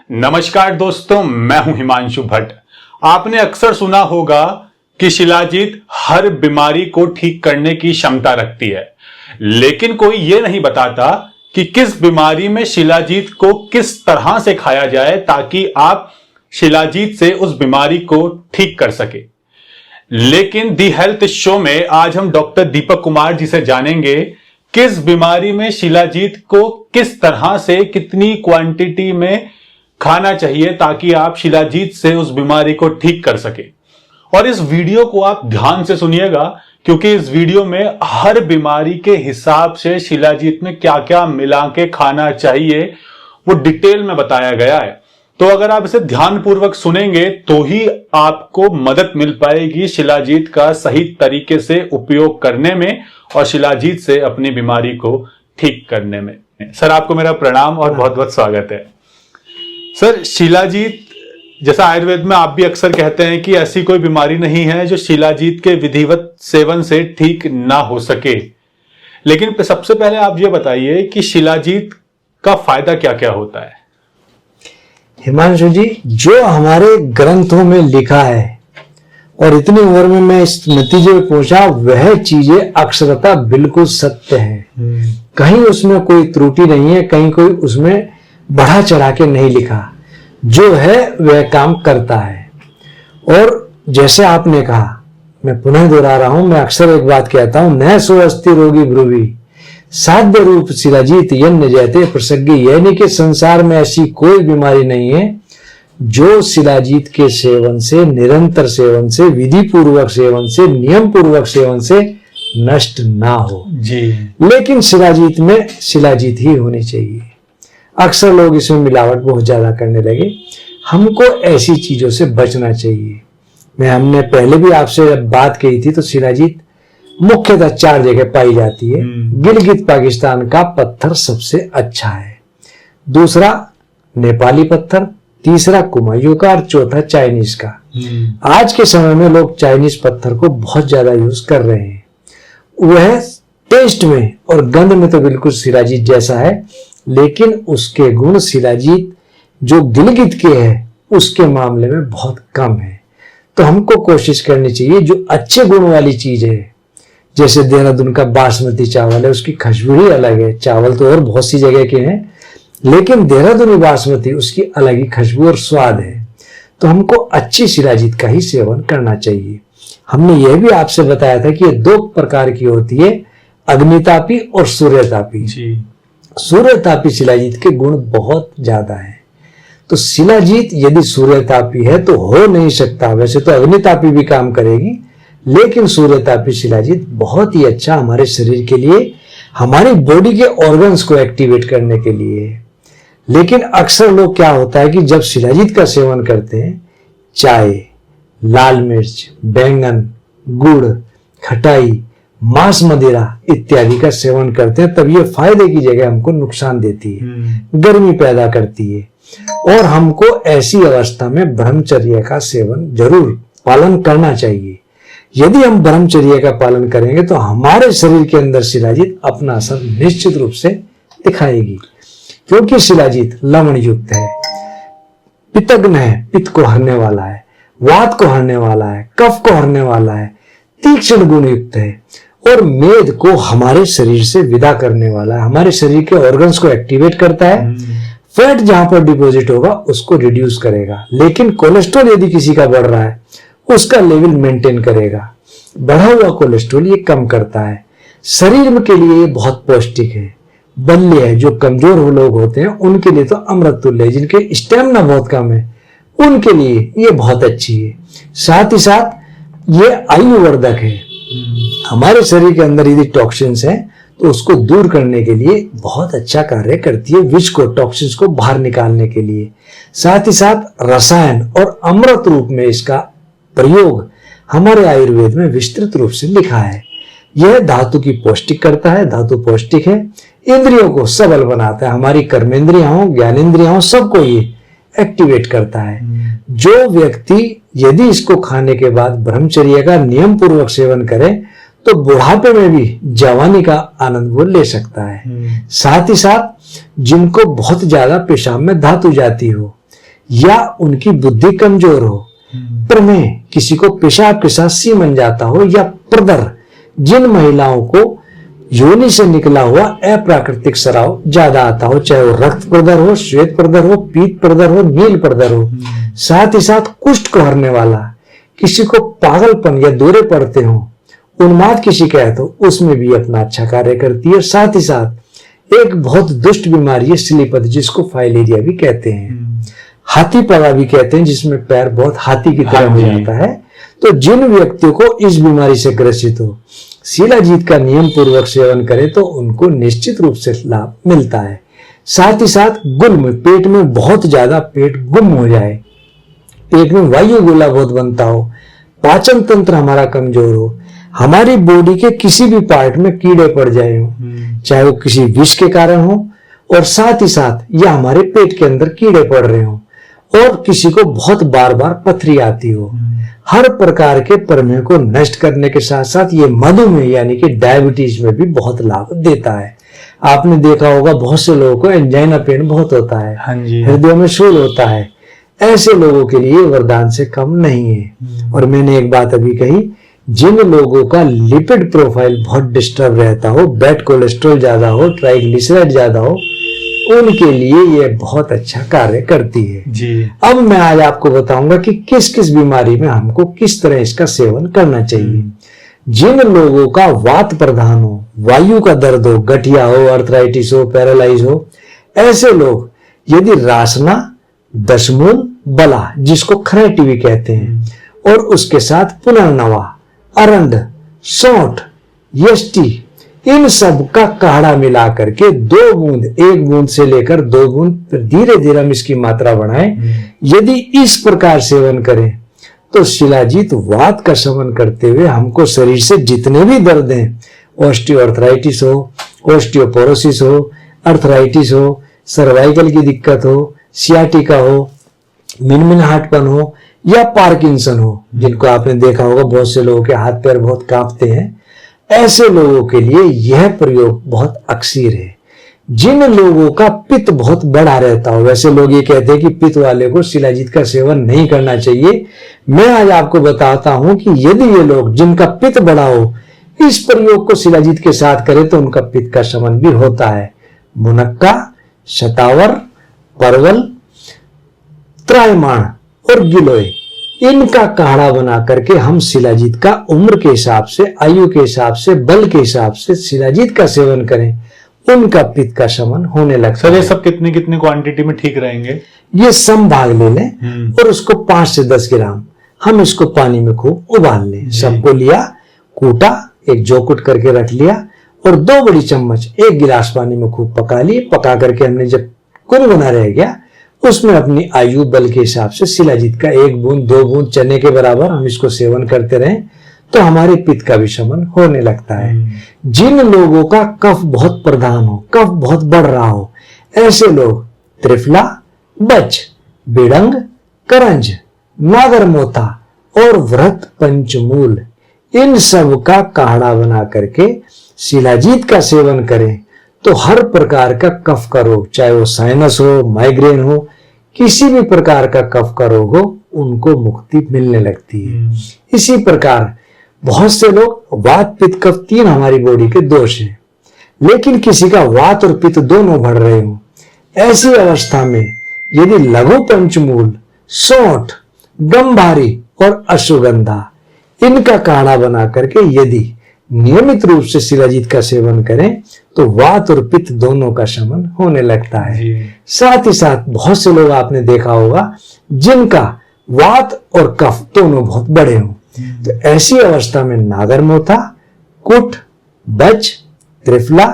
नमस्कार दोस्तों, मैं हूं हिमांशु भट्ट। आपने अक्सर सुना होगा कि शिलाजीत हर बीमारी को ठीक करने की क्षमता रखती है, लेकिन कोई यह नहीं बताता कि किस बीमारी में शिलाजीत को किस तरह से खाया जाए ताकि आप शिलाजीत से उस बीमारी को ठीक कर सके। लेकिन दी हेल्थ शो में आज हम डॉक्टर दीपक कुमार जी से जानेंगे किस बीमारी में शिलाजीत को किस तरह से कितनी क्वांटिटी में खाना चाहिए ताकि आप शिलाजीत से उस बीमारी को ठीक कर सके। और इस वीडियो को आप ध्यान से सुनिएगा क्योंकि इस वीडियो में हर बीमारी के हिसाब से शिलाजीत में क्या क्या मिला के खाना चाहिए वो डिटेल में बताया गया है। तो अगर आप इसे ध्यानपूर्वक सुनेंगे तो ही आपको मदद मिल पाएगी शिलाजीत का सही तरीके से उपयोग करने में और शिलाजीत से अपनी बीमारी को ठीक करने में। सर, आपको मेरा प्रणाम और बहुत बहुत स्वागत है। सर, शिलाजीत जैसा आयुर्वेद में आप भी अक्सर कहते हैं कि ऐसी कोई बीमारी नहीं है जो शिलाजीत के विधिवत सेवन से ठीक ना हो सके, लेकिन सबसे पहले आप ये बताइए कि शिलाजीत का फायदा क्या क्या होता है। हिमांशु जी, जो हमारे ग्रंथों में लिखा है और इतनी उम्र में मैं इस नतीजे पे पहुंचा, वह चीजें अक्षरता बिल्कुल सत्य है। कहीं उसमें कोई त्रुटि नहीं है, कहीं कोई उसमें बढ़ा चढ़ा के नहीं लिखा। जो है वह काम करता है। और जैसे आपने कहा, मैं पुनः दोहरा रहा हूं, मैं अक्सर एक बात कहता हूं, न सो अस्ति रोगी ब्रुवी साध्य रूप शिलाजीत यज्ञ जयते प्रसज्ञ। यानी कि संसार में ऐसी कोई बीमारी नहीं है जो शिलाजीत के सेवन से, निरंतर सेवन से, विधि पूर्वक सेवन से, नियम पूर्वक सेवन से नष्ट ना हो जी। लेकिन शिलाजीत में शिलाजीत ही होनी चाहिए। अक्सर लोग इसमें मिलावट बहुत ज्यादा करने लगे। हमको ऐसी चीजों से बचना चाहिए। हमने पहले भी आपसे जब बात कही थी तो शिलाजीत मुख्यतः 4 जगह पाई जाती है। गिलगित पाकिस्तान का पत्थर सबसे अच्छा है, दूसरा नेपाली पत्थर, तीसरा कुमायूं का और चौथा चाइनीज का। आज के समय में लोग चाइनीज पत्थर को बहुत ज्यादा यूज कर रहे हैं। वह टेस्ट में और गंध में तो बिल्कुल शिलाजीत जैसा है, लेकिन उसके गुण शिलाजीत जो गिलगित के है उसके मामले में बहुत कम है। तो हमको कोशिश करनी चाहिए जो अच्छे गुण वाली चीज है, जैसे देहरादून का बासमती चावल है, उसकी खुशबू ही अलग है। चावल तो और बहुत सी जगह के हैं, लेकिन देहरादूनी बासमती उसकी अलग ही खुशबू और स्वाद है। तो हमको अच्छी शिलाजीत का ही सेवन करना चाहिए। हमने यह भी आपसे बताया था कि ये 2 प्रकार की होती है, अग्नितापी और सूर्यतापी। सूर्यतापी शिलाजीत के गुण बहुत ज्यादा हैं। तो शिलाजीत यदि सूर्यतापी है तो हो नहीं सकता। वैसे तो अग्नितापी भी काम करेगी, लेकिन सूर्यतापी शिलाजीत बहुत ही अच्छा हमारे शरीर के लिए, हमारी बॉडी के ऑर्गन्स को एक्टिवेट करने के लिए है। लेकिन अक्सर लोग क्या होता है कि जब शिलाजीत का सेवन करते हैं, चाय, लाल मिर्च, बैंगन, गुड़, खटाई, मांस, मदिरा इत्यादि का सेवन करते हैं, तब ये फायदे की जगह हमको नुकसान देती है, गर्मी पैदा करती है। और हमको ऐसी अवस्था में ब्रह्मचर्य का सेवन जरूर पालन करना चाहिए। यदि हम ब्रह्मचर्य का पालन करेंगे तो हमारे शरीर के अंदर शिलाजीत अपना असर निश्चित रूप से दिखाएगी, क्योंकि शिलाजीत लवण युक्त है, पित्तग्न है, पित्त को हरने वाला है, वात को हरने वाला है, कफ को हरने वाला है, तीक्ष्ण गुण युक्त है और मेद को हमारे शरीर से विदा करने वाला है। हमारे शरीर के ऑर्गन्स को एक्टिवेट करता है। फैट जहां पर डिपॉजिट होगा उसको रिड्यूस करेगा, लेकिन कोलेस्ट्रॉल यदि किसी का बढ़ रहा है उसका लेवल मेंटेन करेगा। बढ़ा हुआ कोलेस्ट्रॉल ये कम करता है। शरीर के लिए ये बहुत पौष्टिक है, बल्य है। जो कमजोर लोग होते हैं उनके लिए तो अमृत तुल्य है। जिनके स्टेमिना बहुत कम है उनके लिए ये बहुत अच्छी है। साथ ही साथ ये आयुवर्धक है। हमारे शरीर के अंदर यदि टॉक्सिन्स हैं तो उसको दूर करने के लिए बहुत अच्छा कार्य करती है, विष को, टॉक्सिन्स को बाहर निकालने के लिए। साथ ही साथ रसायन और अमृत रूप में इसका प्रयोग हमारे आयुर्वेद में विस्तृत रूप से लिखा है। यह धातु की पौष्टिक करता है, धातु पौष्टिक है, इंद्रियों को सबल बनाता है, हमारी कर्मेंद्रियां हो, ज्ञानेंद्रियां हो, सबको ये एक्टिवेट करता है। जो व्यक्ति यदि इसको खाने के बाद ब्रह्मचर्य का नियम पूर्वक सेवन करे तो बुढ़ापे में भी जवानी का आनंद वो ले सकता है। साथ ही साथ जिनको बहुत ज्यादा पेशाब में धातु जाती हो या उनकी बुद्धि कमजोर हो, प्रमेह, किसी को पेशाब के साथ सीमन जाता हो, या प्रदर, जिन महिलाओं को योनि से निकला हुआ अप्राकृतिक स्राव ज्यादा आता हो, चाहे वो रक्त प्रदर हो, श्वेत प्रदर हो, पीत प्रदर हो, नील प्रदर हो, साथ ही साथ कुष्ठ को हरने वाला, किसी को पागलपन या दौरे पड़ते हो, उन्माद की शिकायत हो, उसमें भी अपना अच्छा कार्य करती है। साथ ही साथ एक बहुत दुष्ट बीमारी है स्लीपथ, जिसको फाइलेरिया भी कहते हैं, हाथी पगा भी कहते हैं, जिसमें पैर बहुत हाथी की तरह हो जाता है। तो जिन व्यक्तियों को इस बीमारी से ग्रसित हो, शिलाजीत का नियम पूर्वक सेवन करें तो उनको निश्चित रूप से लाभ मिलता है। साथ ही साथ गुल्म, पेट में बहुत ज्यादा पेट गुम हो जाए, पेट में वायु गोला बहुत बनता हो, पाचन तंत्र हमारा कमजोर हो, हमारी बॉडी के किसी भी पार्ट में कीड़े पड़ जाए हो, चाहे वो किसी विष के कारण हो, और साथ ही साथ या हमारे पेट के अंदर कीड़े पड़ रहे हो, और किसी को बहुत बार बार पथरी आती हो, हर प्रकार के प्रमेह को नष्ट करने के साथ साथ ये मधुमेह यानी कि डायबिटीज में भी बहुत लाभ देता है। आपने देखा होगा बहुत से लोगों को एंजाइना पेन बहुत होता है, हृदय में शूल होता है, ऐसे लोगों के लिए वरदान से कम नहीं है। और मैंने एक बात अभी कही, जिन लोगों का लिपिड प्रोफाइल बहुत डिस्टर्ब रहता हो, बैड कोलेस्ट्रॉल ज्यादा हो, ट्राइग्लिसराइड ज्यादा हो, उनके लिए ये बहुत अच्छा कार्य करती है जी। अब मैं आज आपको बताऊंगा कि किस किस बीमारी में हमको किस तरह इसका सेवन करना चाहिए। जिन लोगों का वात प्रधान हो, वायु का दर्द हो, गठिया हो, अर्थराइटिस हो, पैरालाइज हो, ऐसे लोग यदि रासना, दशमूल, बला, जिसको खरेटी भी कहते हैं, और उसके साथ पुनर्नवा, अरंड, सौंठ, यष्टि, इन सब का काढ़ा मिला करके 2 बूंद, 1 बूंद से लेकर 2 बूंद, धीरे धीरे हम इसकी मात्रा बढ़ाएं। यदि इस प्रकार सेवन करें तो शिलाजीत वात का शमन करते हुए हमको शरीर से जितने भी दर्द हैं, ऑस्टियोआर्थराइटिस हो, ऑस्टियोपोरोसिस हो, अर्थराइटिस हो, सर्वाइकल की दिक्कत हो, सियाटिका हो, मिनमिनाहटपन हो, या पार्किंसन हो, जिनको आपने देखा होगा बहुत से लोगों के हाथ पैर बहुत कांपते हैं, ऐसे लोगों के लिए यह प्रयोग बहुत अक्सीर है। जिन लोगों का पित्त बहुत बढ़ा रहता हो, वैसे लोग ये कहते हैं कि पित्त वाले को शिलाजीत का सेवन नहीं करना चाहिए। मैं आज आपको बताता हूं कि यदि ये लोग जिनका पित्त बढ़ा हो इस प्रयोग को शिलाजीत के साथ करें तो उनका पित्त का शमन भी होता है। मुनक्का, शतावर, परवल, त्रायमाण और गिलोय, इनका काढ़ा बना करके हम शिलाजीत का उम्र के हिसाब से, आयु के हिसाब से, बल के हिसाब से शिलाजीत का सेवन करें, उनका पित्त का शमन होने लगता है। सर ये सब कितनी कितनी क्वांटिटी में ठीक रहेंगे? ये सम भाग ले लें और उसको 5 से 10 ग्राम हम इसको पानी में खूब उबाल लें। सबको लिया, कूटा, एक जोकुट करके रख लिया, और 2 बड़ी चम्मच 1 गिलास पानी में खूब पका लिए। पका करके हमने जब गुनगुना रह गया, उसमें अपनी आयु बल के हिसाब से शिलाजीत का 1 बूंद 2 बूंद चने के बराबर हम इसको सेवन करते रहें तो हमारे पित्त का भी शमन होने लगता है। जिन लोगों का कफ बहुत प्रधान हो, कफ बहुत बढ़ रहा हो, ऐसे लोग त्रिफला, बच, बिड़ंग, करंज, नागरमोथा और व्रत पंचमूल, इन सब का काढ़ा बना करके शिलाजीत का सेवन करें तो हर प्रकार का कफ का रोग, चाहे वो साइनस हो, माइग्रेन हो, किसी भी प्रकार का कफ का रोग हो, उनको मुक्ति मिलने लगती है। इसी प्रकार बहुत से लोग वात, पित्त, कफ 3 हमारी बॉडी के दोष हैं, लेकिन किसी का वात और पित्त दोनों बढ़ रहे हो, ऐसी अवस्था में यदि लघु पंचमूल, सौंठ, गंभारी और अश्वगंधा, इनका काढ़ा बना करके यदि नियमित रूप से शिलाजीत का सेवन करें तो वात और पित्त दोनों का शमन होने लगता है। साथ ही साथ बहुत से लोग आपने देखा होगा जिनका वात और कफ दोनों बहुत बड़े हों, तो ऐसी अवस्था में नागरमोथा, कुट, बच, त्रिफला,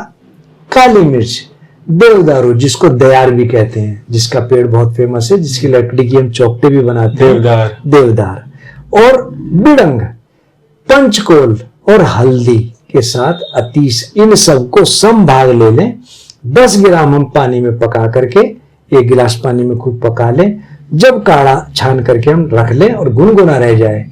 काली मिर्च, देवदारू, जिसको दयार भी कहते हैं, जिसका पेड़ बहुत फेमस है, जिसकी लकड़ी की हम चौखटे भी बनाते हैं, देवदार, और बिड़ंग, पंचकोल और हल्दी के साथ अतीस, इन सब को सम भाग ले लें। 10 ग्राम हम पानी में पका करके 1 गिलास पानी में खूब पका लें। जब काढ़ा छान करके हम रख लें और गुनगुना रह जाए,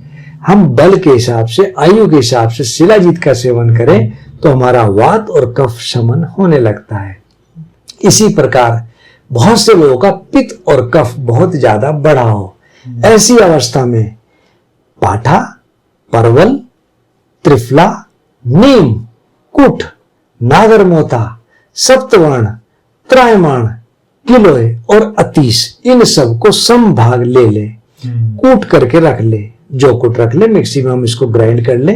हम बल के हिसाब से, आयु के हिसाब से शिलाजीत का सेवन करें तो हमारा वात और कफ शमन होने लगता है। इसी प्रकार बहुत से लोगों का पित्त और कफ बहुत ज्यादा बढ़ा हो, ऐसी अवस्था में पाठा, परवल, त्रिफला, नीम, कुठ, नागरमोथा, सप्तवर्ण, त्रायमाण, गिलोय और अतीश, इन सब को समभाग ले ले, कूट करके रख ले, जो कुट रख ले, मिक्सी में हम इसको ग्राइंड कर ले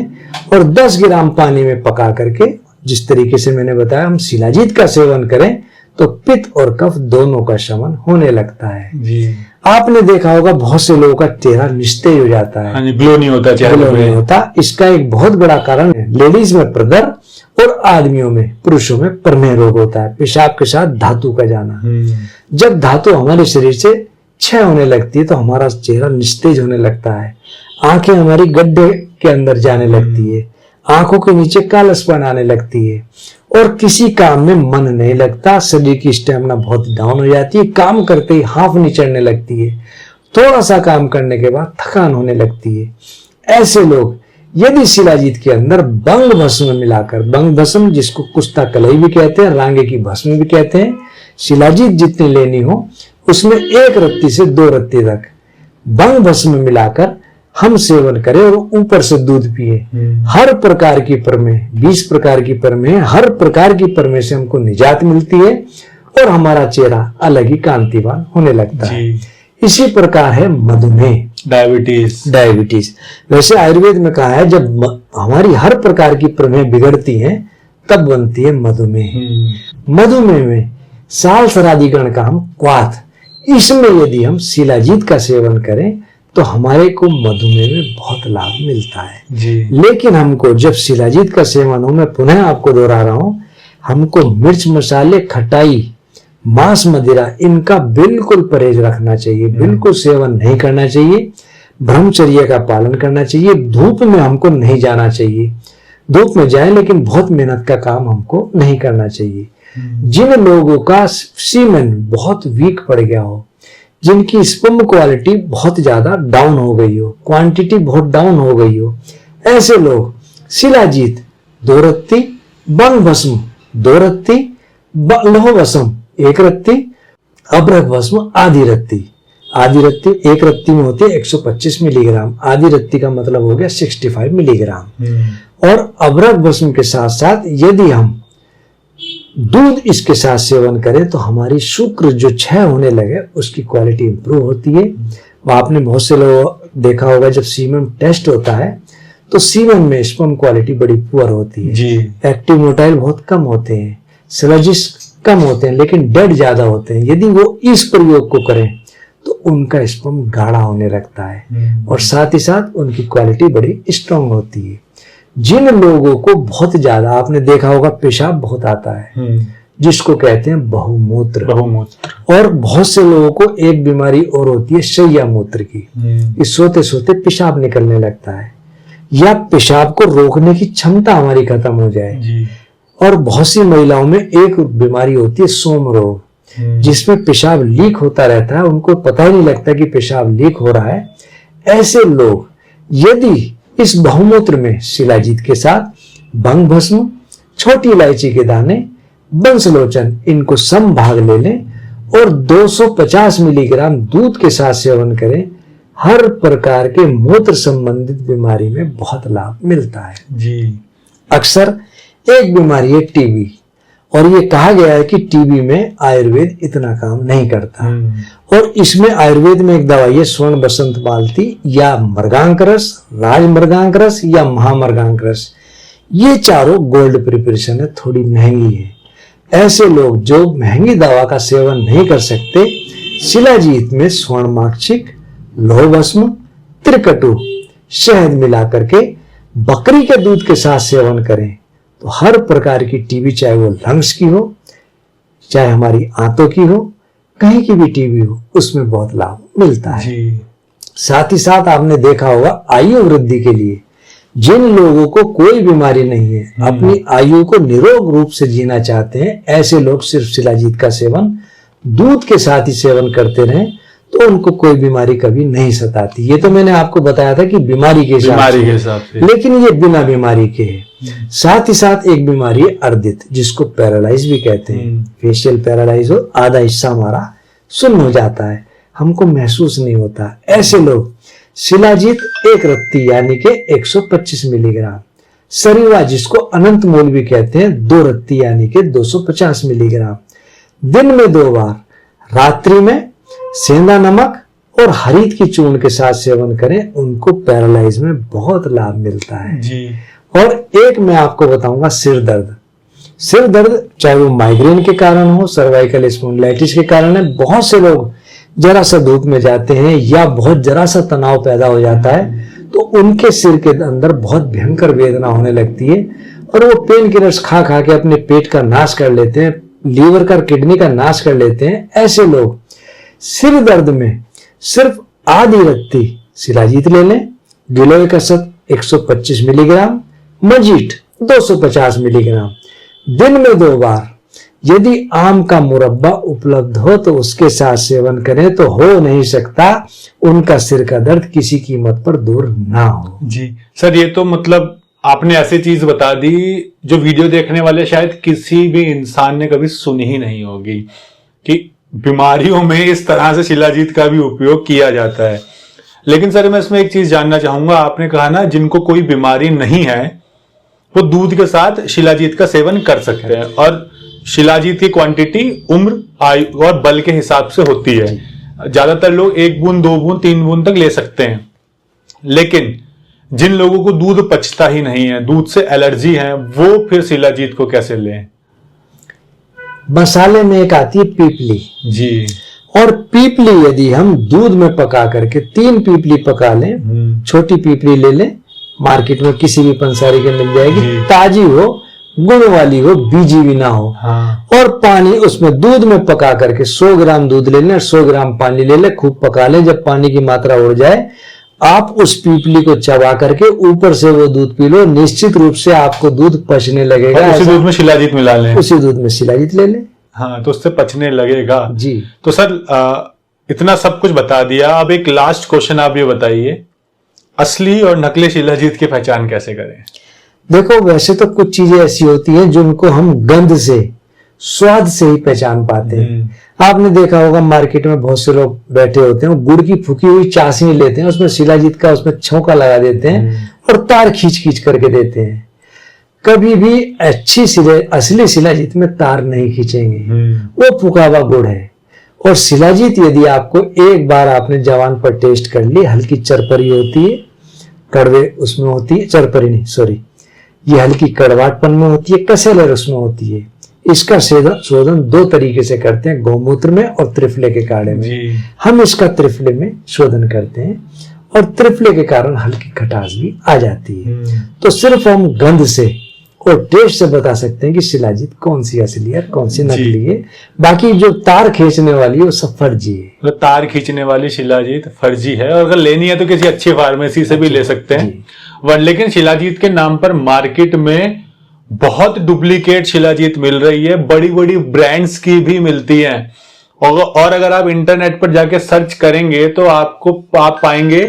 और 10 ग्राम पानी में पका करके, जिस तरीके से मैंने बताया, हम शिलाजीत का सेवन करें तो पित्त और कफ दोनों का शमन होने लगता है जी। आपने देखा होगा बहुत से लोगों का चेहरा निस्तेज हो जाता है, हाँ जी, ग्लो नहीं होता चेहरे ग्लो पे। नहीं होता। इसका एक बहुत बड़ा कारण है, लेडीज में प्रदर और आदमियों में, पुरुषों में प्रमेह रोग होता है, पेशाब के साथ धातु का जाना। जब धातु हमारे शरीर से क्षय होने लगती है तो हमारा चेहरा निस्तेज होने लगता है, आंखें हमारी गड्ढे के अंदर जाने लगती है, आंखों के नीचे कालसपन आने लगती है और किसी काम में मन नहीं लगता, शरीर की स्टेमिना बहुत डाउन हो जाती है, काम करते ही हाफ नहीं चढ़ने लगती है, थोड़ा सा काम करने के बाद थकान होने लगती है। ऐसे लोग यदि शिलाजीत के अंदर बंग भस्म मिलाकर, बंग भस्म जिसको कुस्ता कलई भी कहते हैं, रांगे की भस्म भी कहते हैं, शिलाजीत जितनी लेनी हो उसमें 1 रत्ती से 2 रत्ती तक बंग भस्म मिलाकर हम सेवन करें और ऊपर से दूध पिए। हर प्रकार की प्रमेह, 20 प्रकार की प्रमेह, हर प्रकार की प्रमेह से हमको निजात मिलती है और हमारा चेहरा अलग ही कांतिवान होने लगता है। इसी प्रकार है मधुमेह, डायबिटीज। वैसे आयुर्वेद में कहा है जब हमारी हर प्रकार की प्रमेह बिगड़ती है तब बनती है मधुमेह। मधुमेह में साल सराधिकरण का हम क्वाथ, इसमें यदि हम शिलाजीत का सेवन करें तो हमारे को मधुमेह में बहुत लाभ मिलता है जी। लेकिन हमको जब शिलाजीत का सेवन हो, मैं पुनः आपको दोहरा रहा हूं, हमको मिर्च मसाले, खटाई, मांस, मदिरा, इनका बिल्कुल परहेज रखना चाहिए, बिल्कुल सेवन नहीं करना चाहिए, ब्रह्मचर्य का पालन करना चाहिए। धूप में हमको नहीं जाना चाहिए, धूप में जाए लेकिन बहुत मेहनत का काम हमको नहीं करना चाहिए। जिन लोगों का सीमेन बहुत वीक पड़ गया हो, जिनकी स्पर्म क्वालिटी बहुत ज्यादा डाउन हो गई हो, क्वांटिटी बहुत डाउन हो गई हो, ऐसे लोग शिलाजीत 2 रत्ती, बंग भस्म 2 रत्ती, लौह भस्म 1 रत्ती, अभ्रक भस्म आधी रत्ती। आधी रत्ती 1 रत्ती में होती है 125 मिलीग्राम, आधी रत्ती का मतलब हो गया 65 मिलीग्राम। और अभ्रक भस्म के साथ साथ यदि हम दूध इसके साथ सेवन करें तो हमारी शुक्र जो क्षय होने लगे उसकी क्वालिटी इंप्रूव होती है। आपने बहुत से लोग देखा होगा जब सीमेन टेस्ट होता है तो सीमेन में स्पर्म क्वालिटी बड़ी पुअर होती है जी। एक्टिव मोटाइल बहुत कम होते हैं, सिलर्जिस कम होते हैं, लेकिन डेड ज्यादा होते हैं। यदि वो इस प्रयोग को करें तो उनका स्पर्म गाढ़ा होने लगता है और साथ ही साथ उनकी क्वालिटी बड़ी स्ट्रांग होती है। जिन लोगों को बहुत ज्यादा, आपने देखा होगा, पेशाब बहुत आता है जिसको कहते हैं बहुमूत्र, और बहुत से लोगों को एक बीमारी और होती है शैया मूत्र की, इस सोते सोते पेशाब निकलने लगता है या पेशाब को रोकने की क्षमता हमारी खत्म हो जाए जी। और बहुत सी महिलाओं में एक बीमारी होती है सोम रोग, जिसमें पेशाब लीक होता रहता है, उनको पता ही नहीं लगता कि पेशाब लीक हो रहा है। ऐसे लोग यदि इस बहुमूत्र में शिलाजीत के साथ भंग भस्म, छोटी इलायची के दाने, बंसलोचन, इनको समभाग ले लें और 250 मिलीग्राम दूध के साथ सेवन करें, हर प्रकार के मूत्र संबंधित बीमारी में बहुत लाभ मिलता है जी। अक्सर एक बीमारी है टीबी, और ये कहा गया है कि टीबी में आयुर्वेद इतना काम नहीं करता, और इसमें आयुर्वेद में एक दवाई है स्वर्ण बसंत मालती या मृगांक रस, राज मृगांक रस या महामृगांक रस। ये चारों गोल्ड प्रिपरेशन है, थोड़ी महंगी है। ऐसे लोग जो महंगी दवा का सेवन नहीं कर सकते, शिलाजीत में स्वर्ण माक्षिक, लौह भस्म, त्रिकटु, शहद मिला करके बकरी के दूध के साथ सेवन करें तो हर प्रकार की टीबी, चाहे वो लंग्स की हो, चाहे हमारी आंतों की हो, कहीं की भी टीबी हो, उसमें बहुत लाभ मिलता है जी। साथ ही साथ आपने देखा होगा आयु वृद्धि के लिए जिन लोगों को कोई बीमारी नहीं है, अपनी आयु को निरोग रूप से जीना चाहते हैं, ऐसे लोग सिर्फ शिलाजीत का सेवन दूध के साथ ही सेवन करते रहें तो उनको कोई बीमारी कभी नहीं सताती। ये तो मैंने आपको बताया था कि बीमारी के हिसाब से, लेकिन ये बिना बीमारी के है। साथ ही साथ एक बीमारी है अर्दित, जिसको पैरालाइज भी कहते हैं। फेशियल पैरालाइज हो, आधा हिस्सा हमारा सुन्न हो जाता है, हमको महसूस नहीं होता। ऐसे लोग शिलाजीत एक रत्ती यानी के 125 मिलीग्राम, सरीवा जिसको अनंत मूल भी कहते हैं 2 रत्ती यानी के 250 मिलीग्राम दिन में 2 बार, रात्रि में सेंधा नमक और हरीत की चूर्ण के साथ सेवन करें, उनको पैरालाइज में बहुत लाभ मिलता है जी। और एक मैं आपको बताऊंगा सिर दर्द। सिर दर्द चाहे वो माइग्रेन के कारण हो, सर्वाइकल स्पॉन्डिलाइटिस के कारण है। बहुत से लोग जरा सा धूप में जाते हैं या बहुत जरा सा तनाव पैदा हो जाता है तो उनके सिर के अंदर बहुत भयंकर वेदना होने लगती है और वो पेन किलर्स खा खा के अपने पेट का नाश कर लेते हैं, लीवर का, किडनी का नाश कर लेते हैं। ऐसे लोग सिर दर्द में सिर्फ आधी रत्ती शिलाजीत ले लें, गिलोय कसत 125 मिलीग्राम, मजीठ 250 मिलीग्राम, दिन में 2 बार। यदि आम का मुरब्बा उपलब्ध हो तो उसके साथ सेवन करें, तो हो नहीं सकता उनका सिर का दर्द किसी कीमत पर दूर ना हो। जी सर, ये तो मतलब आपने ऐसी चीज बता दी जो वीडियो देखने वाले शायद किसी भी इंसान ने कभी सुनी ही नहीं होगी, कि बीमारियों में इस तरह से शिलाजीत का भी उपयोग किया जाता है। लेकिन सर मैं इसमें एक चीज जानना चाहूंगा, आपने कहा ना जिनको कोई बीमारी नहीं है वो दूध के साथ शिलाजीत का सेवन कर सकते हैं, और शिलाजीत की क्वांटिटी उम्र, आयु और बल के हिसाब से होती है। ज्यादातर लोग 1 बूंद 2 बूंद 3 बूंद तक ले सकते हैं। लेकिन जिन लोगों को दूध पचता ही नहीं है, दूध से एलर्जी है, वो फिर शिलाजीत को कैसे लें? मसाले में एक आती है पीपली जी, और पीपली यदि हम दूध में पका करके 3 पीपली पका लें, छोटी पीपली ले लें, मार्केट में किसी भी पंसारी के मिल जाएगी, ताजी हो, गुण वाली हो, बीजी भी ना हो। हाँ। और पानी उसमें दूध में पका करके 100 ग्राम दूध ले लें, 100 ग्राम पानी ले लें, खूब पका लें। जब पानी की मात्रा उड़ जाए आप उस पीपली को चबा करके ऊपर से वो दूध पी लो, निश्चित रूप से आपको दूध पचने लगेगा। उसी दूध में शिलाजीत मिला लें, उसी दूध में शिलाजीत ले लें, हाँ, तो उससे पचने लगेगा जी। तो सर इतना सब कुछ बता दिया, अब एक लास्ट क्वेश्चन आप ये बताइए, असली और नकली शिलाजीत की पहचान कैसे करें? देखो, वैसे तो कुछ चीजें ऐसी होती हैं जिनको हम गंध से, स्वाद से ही पहचान पाते हैं। आपने देखा होगा मार्केट में बहुत से लोग बैठे होते हैं, गुड़ की फूकी हुई चाशनी लेते हैं, उसमें शिलाजीत का उसमें छौंका लगा देते हैं और तार खींच खींच करके देते हैं। कभी भी असली शिलाजीत में तार नहीं खींचेंगे, वो फूका हुआ गुड़ है। और शिलाजीत यदि आपको एक बार आपने जवान पर टेस्ट कर ली, हल्की चरपरी होती है, कड़वे उसमें होती है, चरपरी नहीं सॉरी, ये हल्की कड़वाटपन में होती है, कसैलर उसमें होती है। इसका शोधन 2 तरीके से करते हैं, गौमूत्र में और त्रिफले के काढ़े में। हम इसका त्रिफले में शोधन करते हैं और त्रिफले के कारण हल्की खटास भी आ जाती है। तो सिर्फ हम गंध से और टेस्ट से बता सकते हैं कि शिलाजीत कौन सी असली है, कौन सी नकली है। बाकी जो तार खींचने वाली है वो सब फर्जी है। तो तार खींचने वाली शिलाजीत फर्जी है, और अगर लेनी है तो किसी अच्छी फार्मेसी से भी ले सकते हैं। लेकिन शिलाजीत के नाम पर मार्केट में बहुत डुप्लीकेट शिलाजीत मिल रही है, बड़ी बड़ी ब्रांड्स की भी मिलती है। और अगर आप इंटरनेट पर जाके सर्च करेंगे तो आप पाएंगे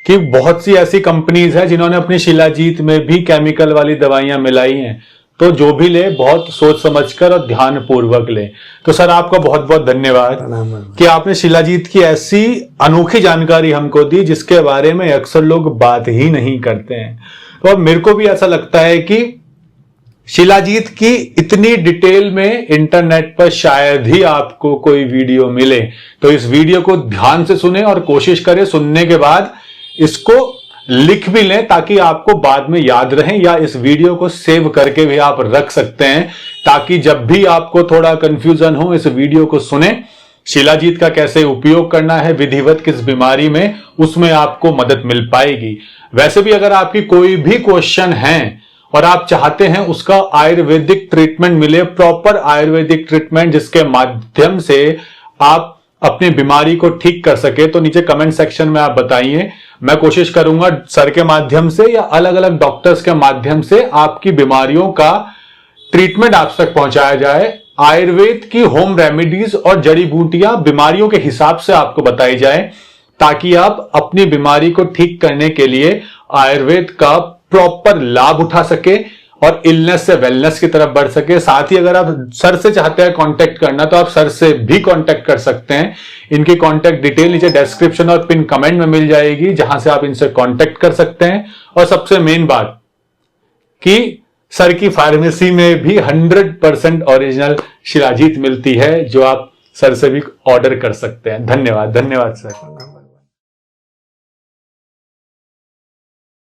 कि बहुत सी ऐसी कंपनीज है जिन्होंने अपनी शिलाजीत में भी केमिकल वाली दवाइयां मिलाई हैं। तो जो भी ले बहुत सोच समझकर और ध्यान पूर्वक ले। तो सर आपका बहुत बहुत धन्यवाद कि आपने शिलाजीत की ऐसी अनोखी जानकारी हमको दी जिसके बारे में अक्सर लोग बात ही नहीं करते हैं। तो अब मेरे को भी ऐसा लगता है कि शिलाजीत की इतनी डिटेल में इंटरनेट पर शायद ही आपको कोई वीडियो मिले। तो इस वीडियो को ध्यान से सुने और कोशिश करें सुनने के बाद इसको लिख भी लें ताकि आपको बाद में याद रहे, या इस वीडियो को सेव करके भी आप रख सकते हैं ताकि जब भी आपको थोड़ा कंफ्यूजन हो इस वीडियो को सुने। शिलाजीत का कैसे उपयोग करना है विधिवत किस बीमारी में, उसमें आपको मदद मिल पाएगी। वैसे भी अगर आपकी कोई भी क्वेश्चन है और आप चाहते हैं उसका आयुर्वेदिक ट्रीटमेंट मिले, प्रॉपर आयुर्वेदिक ट्रीटमेंट जिसके माध्यम से आप अपनी बीमारी को ठीक कर सके, तो नीचे कमेंट सेक्शन में आप बताइए। मैं कोशिश करूंगा सर के माध्यम से या अलग अलग डॉक्टर्स के माध्यम से आपकी बीमारियों का ट्रीटमेंट आप तक पहुंचाया जाए। आयुर्वेद की होम रेमेडीज और जड़ी बूटियां बीमारियों के हिसाब से आपको बताई जाए, ताकि आप अपनी बीमारी को ठीक करने के लिए आयुर्वेद का प्रॉपर लाभ उठा सके और इलनेस से वेलनेस की तरफ बढ़ सके। साथ ही अगर आप सर से चाहते हैं कांटेक्ट करना तो आप सर से भी कांटेक्ट कर सकते हैं। इनकी कांटेक्ट डिटेल नीचे डिस्क्रिप्शन और पिन कमेंट में मिल जाएगी, जहां से आप इनसे कांटेक्ट कर सकते हैं। और सबसे मेन बात कि सर की फार्मेसी में भी 100% ओरिजिनल शिलाजीत मिलती है, जो आप सर से भी ऑर्डर कर सकते हैं। धन्यवाद, धन्यवाद सर।